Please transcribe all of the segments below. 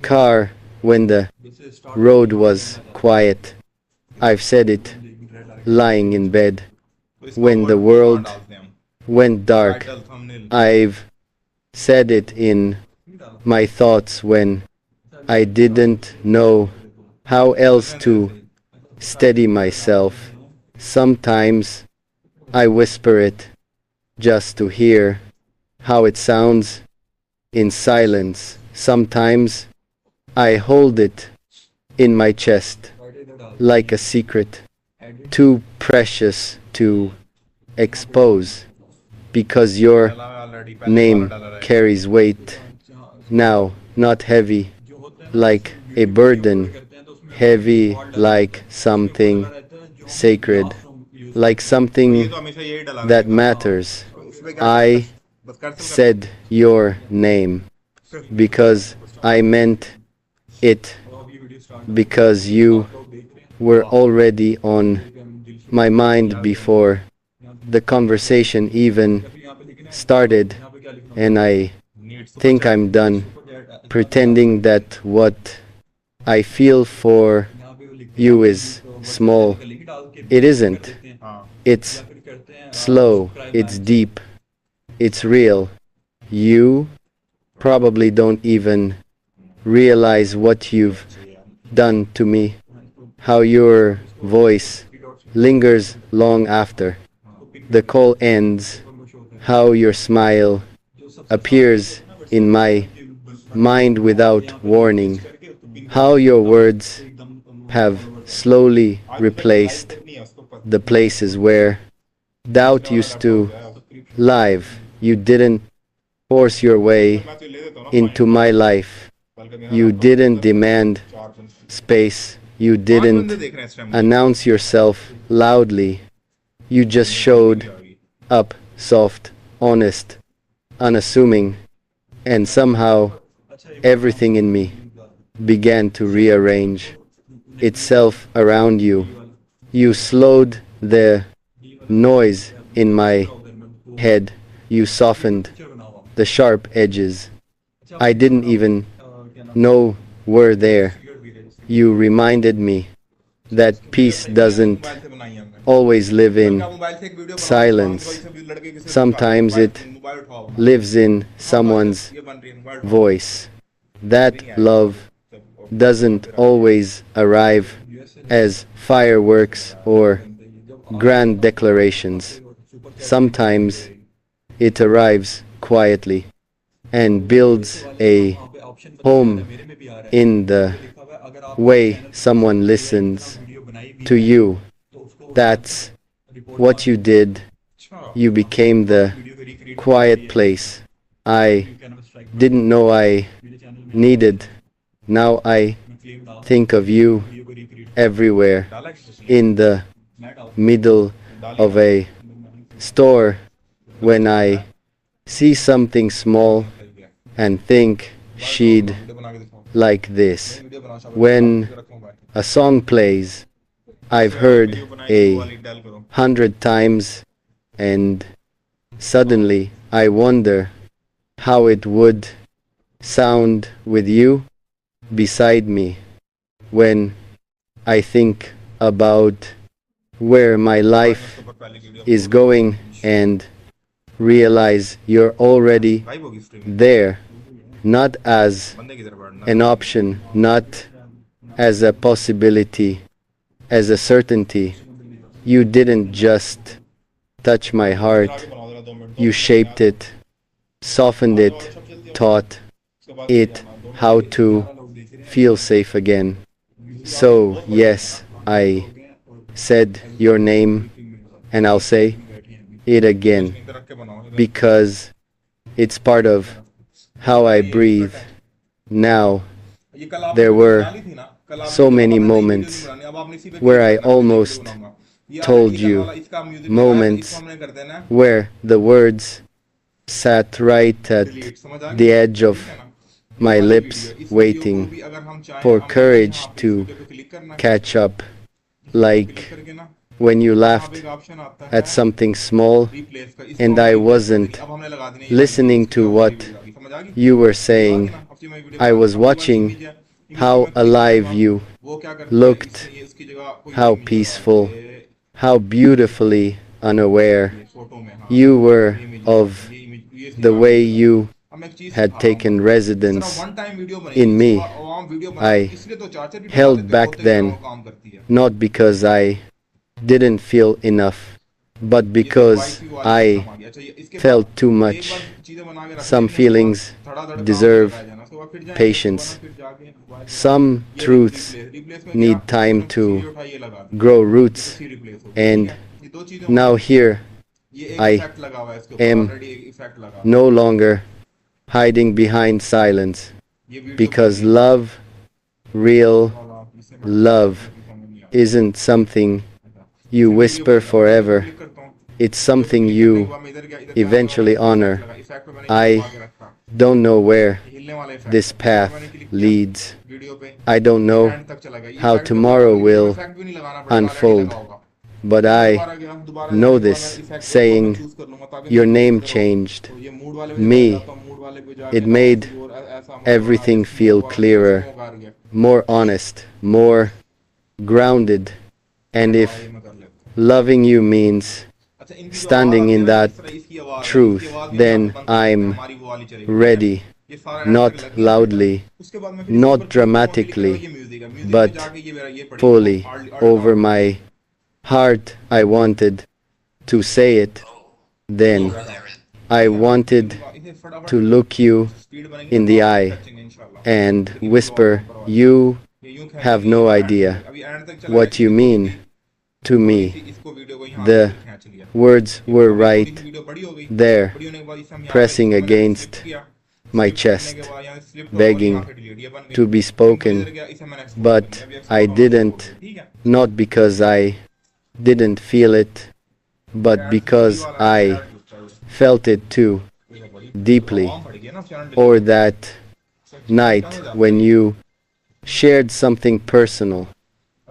car when the road was quiet. I've said it lying in bed when the world went dark. I've said it in my thoughts when I didn't know how else to steady myself. Sometimes I whisper it just to hear how it sounds in silence. Sometimes I hold it in my chest like a secret, too precious to expose, because your name carries weight now, not heavy like a burden, heavy like something sacred, like something that matters. I said your name because I meant it, because you were already on my mind before the conversation even started, and I think I'm done pretending that what I feel for you is small. It isn't. It's slow, it's deep, it's real. You probably don't even realize what you've done to me, how your voice lingers long after the call ends, how your smile appears in my mind without warning, how your words have slowly replaced the places where doubt used to live. You didn't force your way into my life. You didn't demand space. You didn't announce yourself loudly. You just showed up, soft, honest, unassuming, and somehow everything in me began to rearrange itself around you. You slowed the noise in my head. You softened the sharp edges I didn't even know were there. You reminded me that peace doesn't always live in silence. Sometimes it lives in someone's voice. That love doesn't always arrive as fireworks or grand declarations. Sometimes it arrives quietly and builds a home in the way someone listens to you. That's what you did. You became the quiet place I didn't know I needed. Now I think of you everywhere, in the middle of a store, when I see something small and think she'd like this. When a song plays I've heard 100 times, and suddenly I wonder how it would sound with you beside me. When I think about where my life is going and realize you're already there, not as an option, not as a possibility, as a certainty. You didn't just touch my heart, you shaped it, softened it, taught it how to feel safe again. So, yes, I said your name, and I'll say it again, because it's part of how I breathe. Now, there were so many moments where I almost told you, moments where the words sat right at the edge of my lips, waiting for courage to catch up, like when you laughed at something small and I wasn't listening to what you were saying. I was watching how alive you looked, how peaceful, how beautifully unaware you were of the way you had taken residence in me. I held back then, not because I didn't feel enough, but because I felt too much. Some feelings deserve patience. Some truths need time to grow roots. And now here I am no longer hiding behind silence, because love, real love, isn't something you whisper forever. It's something you eventually honor. I don't know where this path leads. I don't know how tomorrow will unfold. But I know this, saying your name changed me. It made everything feel clearer, more honest, more grounded. And if loving you means standing in that truth, then I'm ready. Not loudly, not dramatically, but fully. Over my heart, I wanted to say it then. I wanted to look you in the eye and whisper, you have no idea what you mean to me. The words were right there, pressing against my chest, begging to be spoken, but I didn't, not because I didn't feel it, but because I felt it too deeply. Or that night when you shared something personal,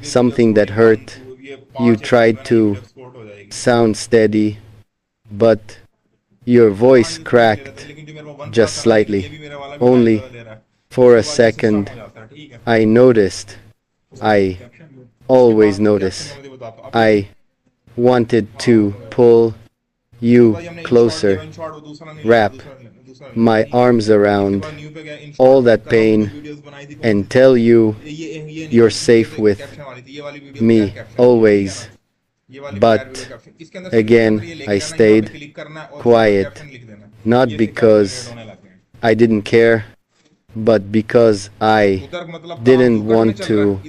something that hurt, you tried to sound steady, but your voice cracked just slightly. Only for a second, I noticed. I always notice. I wanted to pull you closer, wrap my arms around all that pain, and tell you you're safe with me always. But again, I stayed quiet, not because I didn't care, but because I didn't want to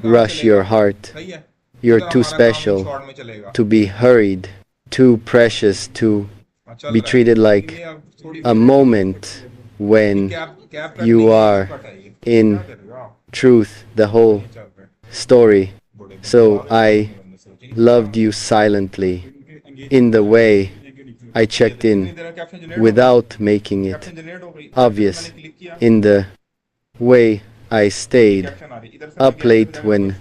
rush your heart. You're too special to be hurried, too precious to be treated like a moment when you are, in truth, the whole story. So I loved you silently, in the way I checked in, without making it obvious, in the way I stayed up late when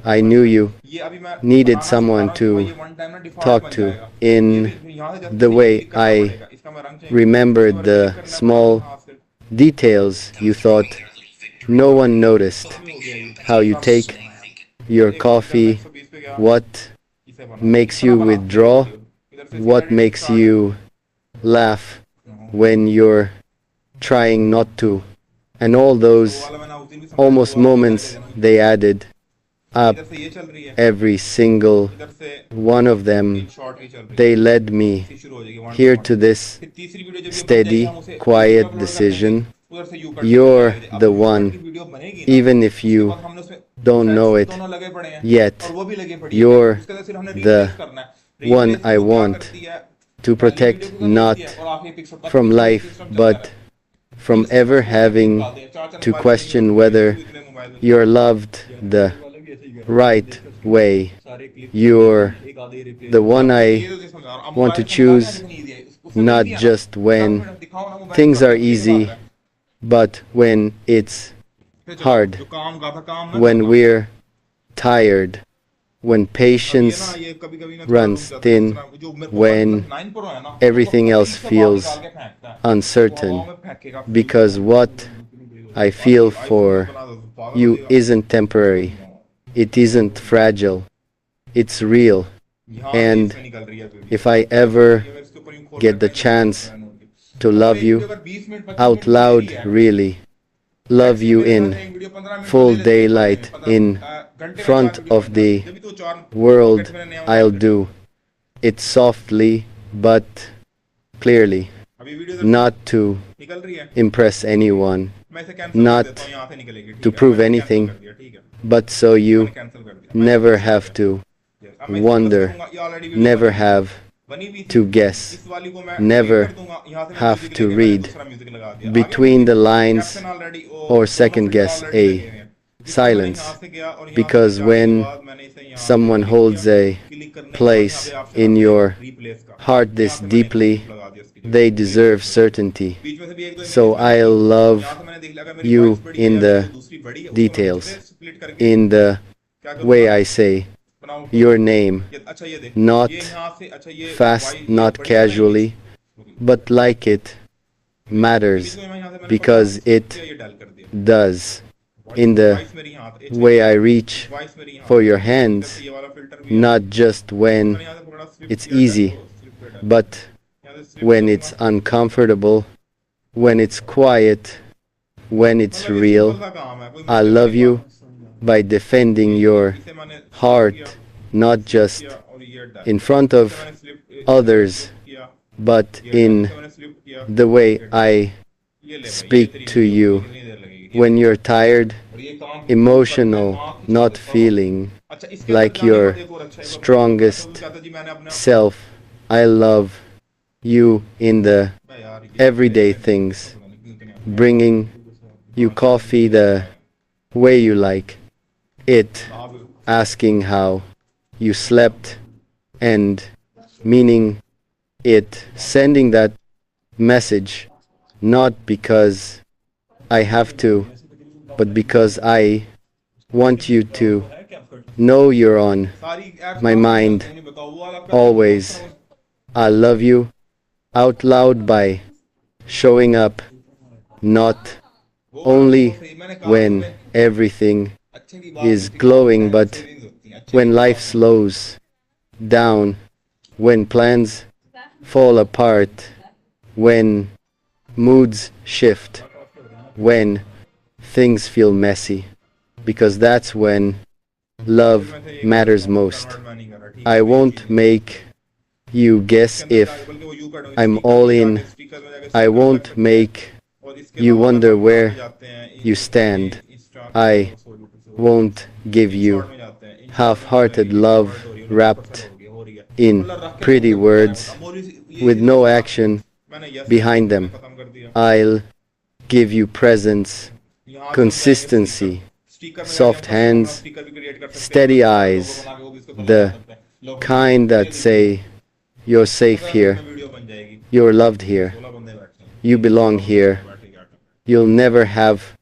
I knew you needed someone to talk to, in the way I remembered the small details you thought no one noticed, how you take your coffee, what makes you withdraw, what makes you laugh when you're trying not to, and all those almost moments, they added up, every single one of them. They led me here to this steady, quiet decision. You're the one, even if you don't know it yet. You're the one I want to protect, not from life, but from ever having to question whether you're loved the right way. You're the one I want to choose, not just when things are easy, but when it's hard, when we're tired, when patience runs thin, when everything else feels uncertain. Because what I feel for you isn't temporary. It isn't fragile. It's real. And if I ever get the chance to love you out loud, really, love you in full daylight, in front of the world, I'll do it softly but clearly, not to impress anyone, not to prove anything, but so you never have to wonder, never have to guess, never have to read between the lines or second guess a silence. Because when someone holds a place in your heart this deeply, they deserve certainty. So I'll love you in the details, in the way I say your name, not fast, not casually, but like it matters, because it does. In the way I reach for your hands, not just when it's easy, but when it's uncomfortable, when it's quiet, when it's real. I love you by defending your heart, not just in front of others, but in the way I speak to you when you're tired, emotional, not feeling like your strongest self. I love you in the everyday things, bringing you coffee the way you like it, asking how you slept and meaning it, sending that message not because I have to, but because I want you to know you're on my mind always. I love you out loud by showing up, not only when everything is glowing, but when life slows down, when plans fall apart, when moods shift, when things feel messy, because that's when love matters most. I won't make you guess if I'm all in. I won't make you wonder where you stand. I won't give you half-hearted love wrapped in pretty words with no action behind them. I'll give you presence, consistency, soft hands, steady eyes, the kind that say, you're safe here, you're loved here, you belong here. You'll never have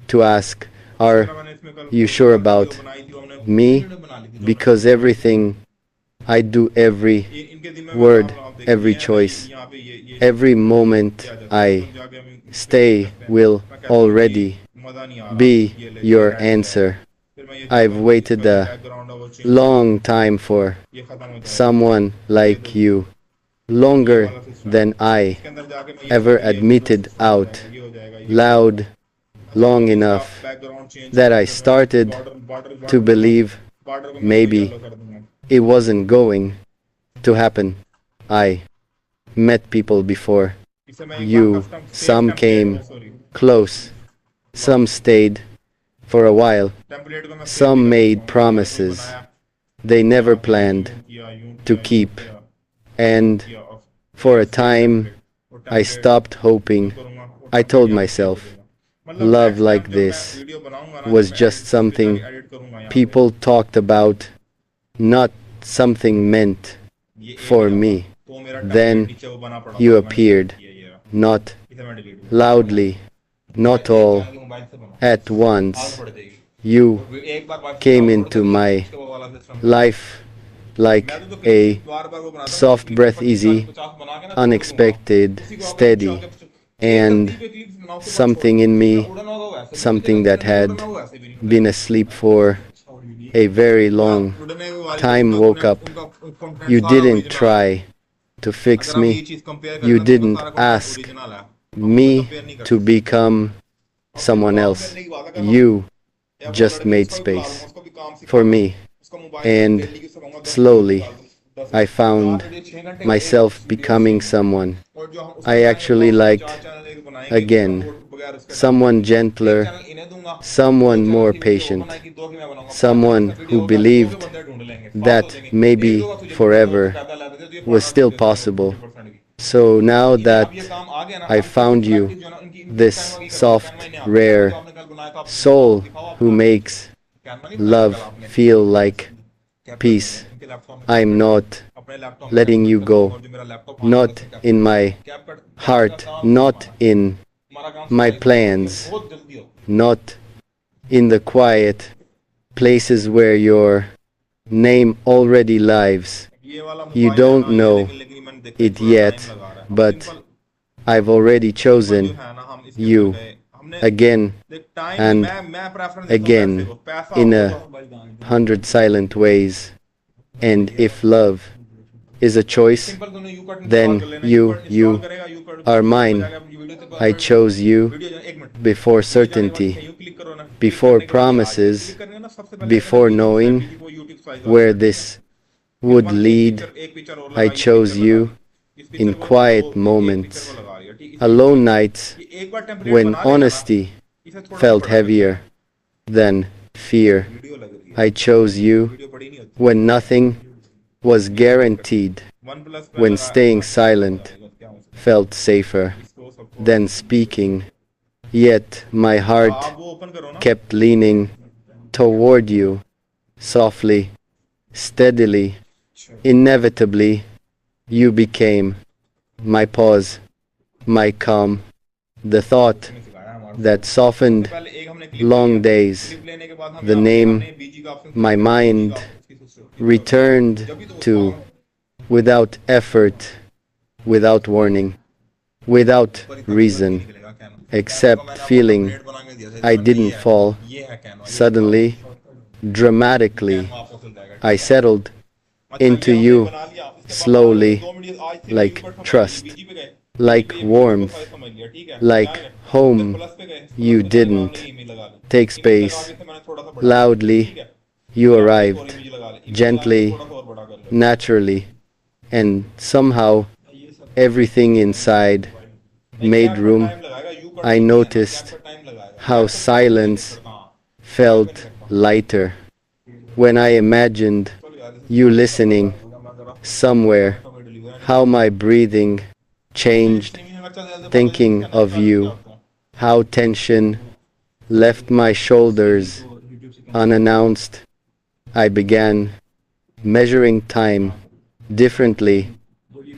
to ask, are you sure about me? Because everything I do, every word, every choice, every moment I stay will already be your answer. I've waited a long time for someone like you, longer than I ever admitted out loud, long enough that I started to believe maybe it wasn't going to happen. I met people before you. Some came close, some stayed for a while, some made promises they never planned to keep, and for a time I stopped hoping. I told myself, love like this was just something people talked about, not something meant for me. Then you appeared, not loudly, not all at once. You came into my life like a soft breath, easy, unexpected, steady. and something in me, something that had been asleep for a very long time, woke up. You didn't try to fix me. You didn't ask me to become someone else. You just made space for me. And slowly, I found myself becoming someone I actually liked again. Someone gentler, someone more patient, someone who believed that maybe forever was still possible. So now that I found you, this soft, rare soul who makes love feel like peace, I'm not letting you go. Not in my heart, not in my plans, not in the quiet places where your name already lives. You don't know it yet, but I've already chosen you again and again in 100 silent ways. And if love is a choice, then you are mine. I chose you before certainty, before promises, before knowing where this would lead. I chose you in quiet moments, alone nights when honesty felt heavier than fear. I chose you when nothing was guaranteed, when staying silent felt safer than speaking. Yet my heart kept leaning toward you, softly, steadily. Inevitably, you became my pause, my calm, the thought that softened long days, the name my mind returned to without effort, without warning, without reason, except feeling I didn't fall. Suddenly, dramatically, I settled into you slowly, like trust, like warmth, like home. You didn't take space. Loudly, you arrived, gently, naturally, and somehow everything inside made room. I noticed how silence felt lighter when I imagined you listening somewhere, how my breathing changed thinking of you, how tension left my shoulders unannounced. I began measuring time differently,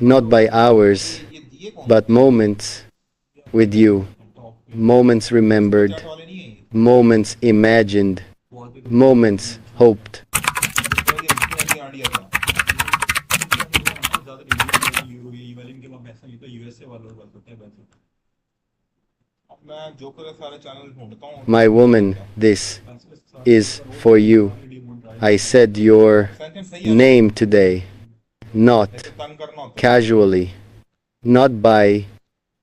not by hours, but moments with you, moments remembered, moments imagined, moments hoped. My woman, this is for you. I said your name today, not casually, not by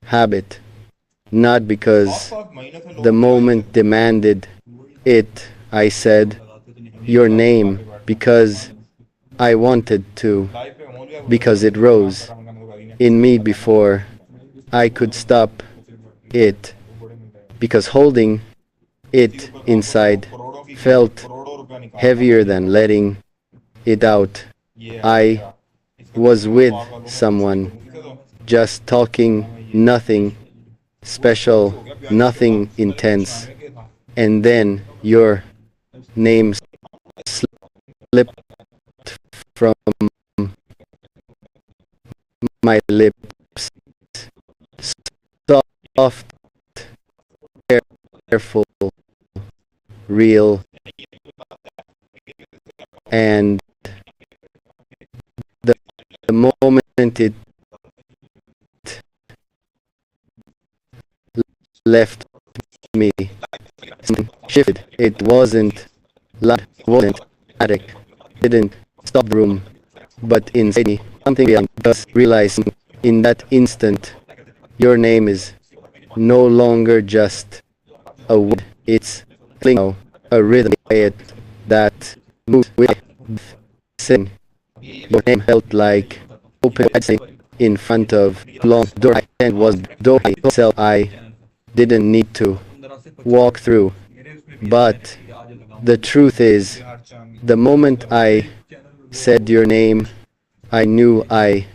habit, not because the moment demanded it. I said your name because I wanted to, because it rose in me before I could stop it, because holding it inside felt heavier than letting it out. I was with someone, just talking, nothing special, nothing intense. And then your name slipped from my lips. Soft, careful, real, and the moment it left me. Something shifted. It wasn't loud, wasn't static, didn't stop room, but inside me, something beyond just realizing in that instant, your name is no longer just a word, it's a rhythm that moves with sing. Your name felt like open in front of long door and was door itself I didn't need to walk through. But the truth is, the moment I said your name, I knew I